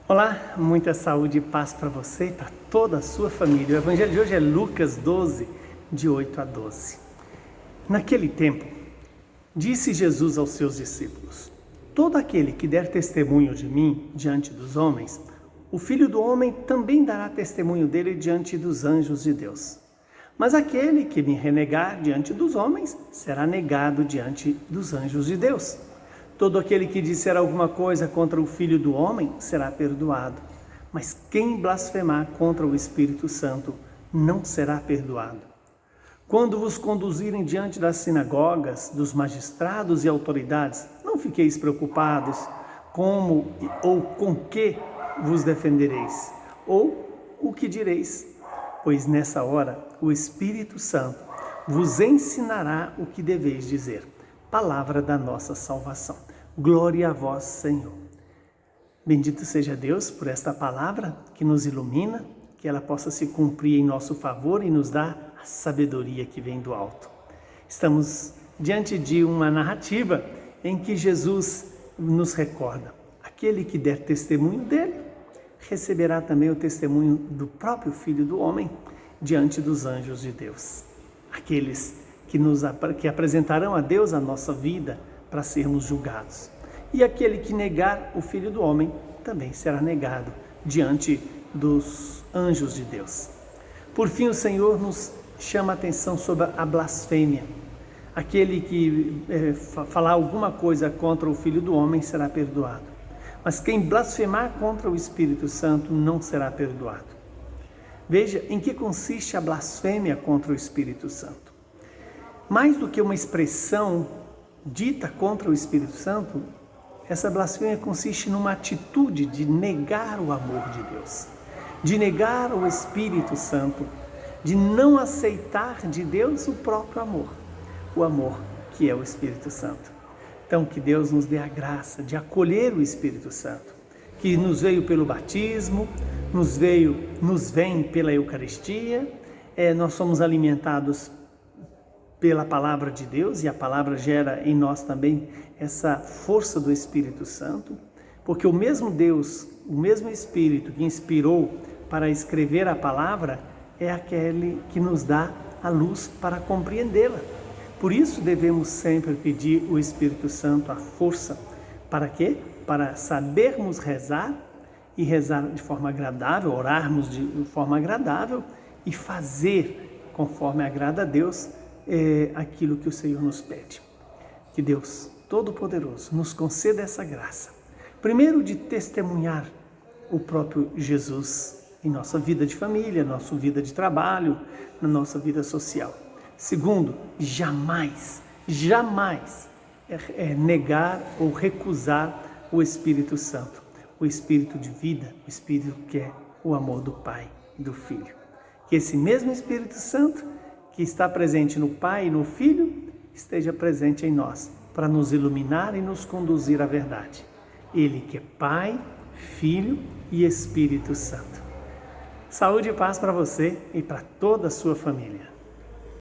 Olá, muita saúde e paz para você e para toda a sua família. O evangelho de hoje é Lucas 12, de 8 a 12. Naquele tempo, disse Jesus aos seus discípulos: todo aquele que der testemunho de mim diante dos homens, o Filho do Homem também dará testemunho dele diante dos anjos de Deus. Mas aquele que me renegar diante dos homens, será negado diante dos anjos de Deus. Todo aquele que disser alguma coisa contra o Filho do Homem será perdoado, mas quem blasfemar contra o Espírito Santo não será perdoado. Quando vos conduzirem diante das sinagogas, dos magistrados e autoridades, não fiqueis preocupados como ou com que vos defendereis, ou o que direis, pois nessa hora o Espírito Santo vos ensinará o que deveis dizer. Palavra da nossa salvação. Glória a vós, Senhor. Bendito seja Deus por esta palavra que nos ilumina, que ela possa se cumprir em nosso favor e nos dar a sabedoria que vem do alto. Estamos diante de uma narrativa em que Jesus nos recorda: aquele que der testemunho dele, receberá também o testemunho do próprio Filho do Homem diante dos anjos de Deus. Aqueles que apresentarão a Deus a nossa vida para sermos julgados. E aquele que negar o Filho do Homem também será negado diante dos anjos de Deus. Por fim, o Senhor nos chama a atenção sobre a blasfêmia. Aquele que falar alguma coisa contra o Filho do Homem será perdoado, mas quem blasfemar contra o Espírito Santo não será perdoado. Veja em que consiste a blasfêmia contra o Espírito Santo. Mais do que uma expressão dita contra o Espírito Santo, essa blasfêmia consiste numa atitude de negar o amor de Deus, de negar o Espírito Santo, de não aceitar de Deus o próprio amor, o amor que é o Espírito Santo. Então, que Deus nos dê a graça de acolher o Espírito Santo, que nos veio pelo batismo, nos vem pela Eucaristia, nós somos alimentados pela palavra de Deus, e a palavra gera em nós também essa força do Espírito Santo, porque o mesmo Deus, o mesmo Espírito que inspirou para escrever a palavra é aquele que nos dá a luz para compreendê-la. Por isso devemos sempre pedir o Espírito Santo a força. Para quê? Para sabermos rezar e rezar de forma agradável, orarmos de forma agradável e fazer conforme agrada a Deus aquilo que o Senhor nos pede. Que Deus Todo-Poderoso nos conceda essa graça. Primeiro, de testemunhar o próprio Jesus em nossa vida de família, nossa vida de trabalho, na nossa vida social. Segundo, jamais negar ou recusar o Espírito Santo, o Espírito de vida, o Espírito que é o amor do Pai e do Filho. Que esse mesmo Espírito Santo que está presente no Pai e no Filho, esteja presente em nós, para nos iluminar e nos conduzir à verdade. Ele que é Pai, Filho e Espírito Santo. Saúde e paz para você e para toda a sua família.